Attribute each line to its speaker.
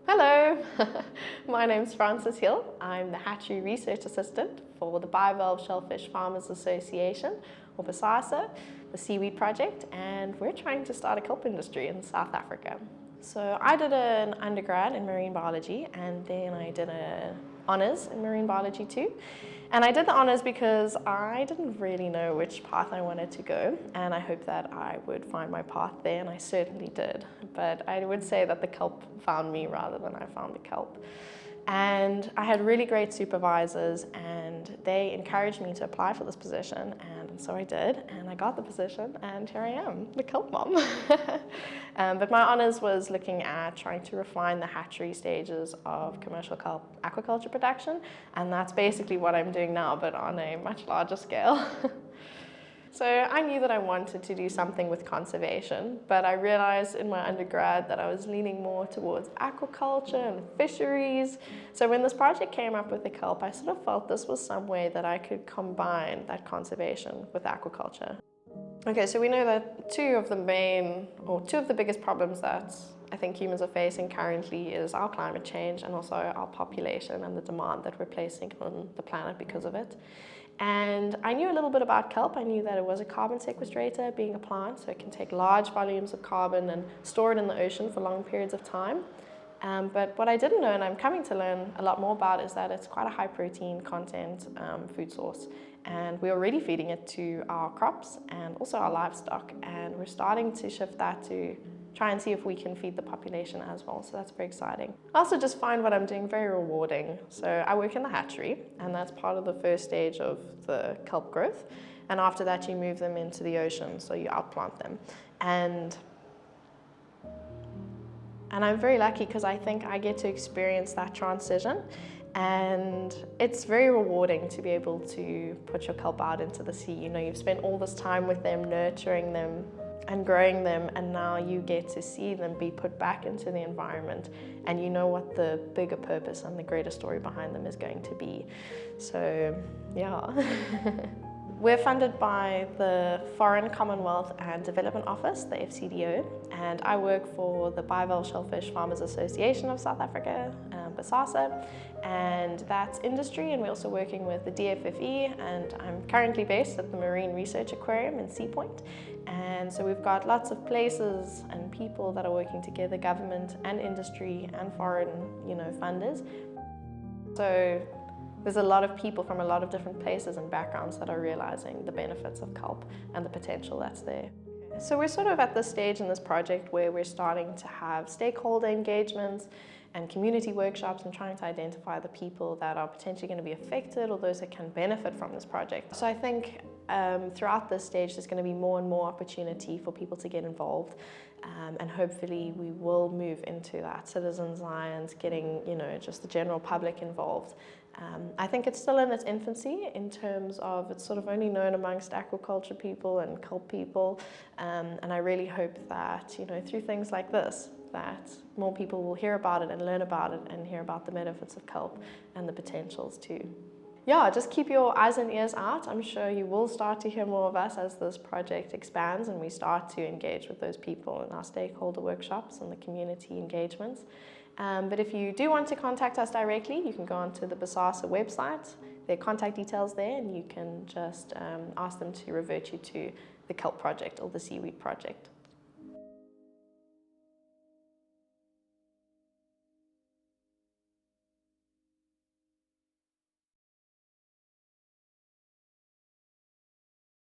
Speaker 1: Hello, my name's Frances Hill. I'm the Hatchery Research Assistant for the Bivalve Shellfish Farmers Association, or BASASA, the Seaweed Project, and we're trying to start a kelp industry in South Africa. So I did an undergrad in marine biology, and then I did an honours in marine biology too. And I did the honours because I didn't really know which path I wanted to go, and I hoped that I would find my path there, and I certainly did. But I would say that the kelp found me rather than I found the kelp. And I had really great supervisors, and they encouraged me to apply for this position, and so I did, and I got the position, and here I am, the kelp mom. But my honours was looking at trying to refine the hatchery stages of commercial kelp aquaculture production, and that's basically what I'm doing now, but on a much larger scale. So I knew that I wanted to do something with conservation, but I realized in my undergrad that I was leaning more towards aquaculture and fisheries. So when this project came up with the kelp, I sort of felt this was some way that I could combine that conservation with aquaculture. Okay, so we know that two of the biggest problems that I think humans are facing currently is our climate change and also our population and the demand that we're placing on the planet because of it. And I knew a little bit about kelp. I knew that it was a carbon sequestrator, being a plant, so it can take large volumes of carbon and store it in the ocean for long periods of time. But what I didn't know, and I'm coming to learn a lot more about, is that it's quite a high protein content food source. And we're already feeding it to our crops and also our livestock. And we're starting to shift that to try and see if we can feed the population as well, so that's very exciting. I also just find what I'm doing very rewarding. So I work in the hatchery, and that's part of the first stage of the kelp growth. And after that, you move them into the ocean, so you outplant them. And I'm very lucky because I think I get to experience that transition. And it's very rewarding to be able to put your kelp out into the sea. You know, you've spent all this time with them, nurturing them, and growing them, and now you get to see them be put back into the environment, and you know what the bigger purpose and the greater story behind them is going to be. So yeah. We're funded by the Foreign, Commonwealth and Development Office, the FCDO, and I work for the Bivalve Shellfish Farmers Association of South Africa, BASASA, and that's industry, and we're also working with the DFFE, and I'm currently based at the Marine Research Aquarium in Sea Point. And so we've got lots of places and people that are working together, government and industry and foreign, funders. So there's a lot of people from a lot of different places and backgrounds that are realizing the benefits of kelp and the potential that's there. So we're sort of at this stage in this project where we're starting to have stakeholder engagements and community workshops and trying to identify the people that are potentially going to be affected or those that can benefit from this project. So I think throughout this stage there's going to be more and more opportunity for people to get involved, and hopefully we will move into that citizen science, getting just the general public involved. I think it's still in its infancy in terms of it's sort of only known amongst aquaculture people and kelp people, and I really hope that through things like this that more people will hear about it and learn about it and hear about the benefits of kelp and the potentials too. Yeah, just keep your eyes and ears out. I'm sure you will start to hear more of us as this project expands and we start to engage with those people in our stakeholder workshops and the community engagements. But if you do want to contact us directly, you can go onto the BASASA website. There are contact details there, and you can just ask them to revert you to the kelp project or the seaweed project.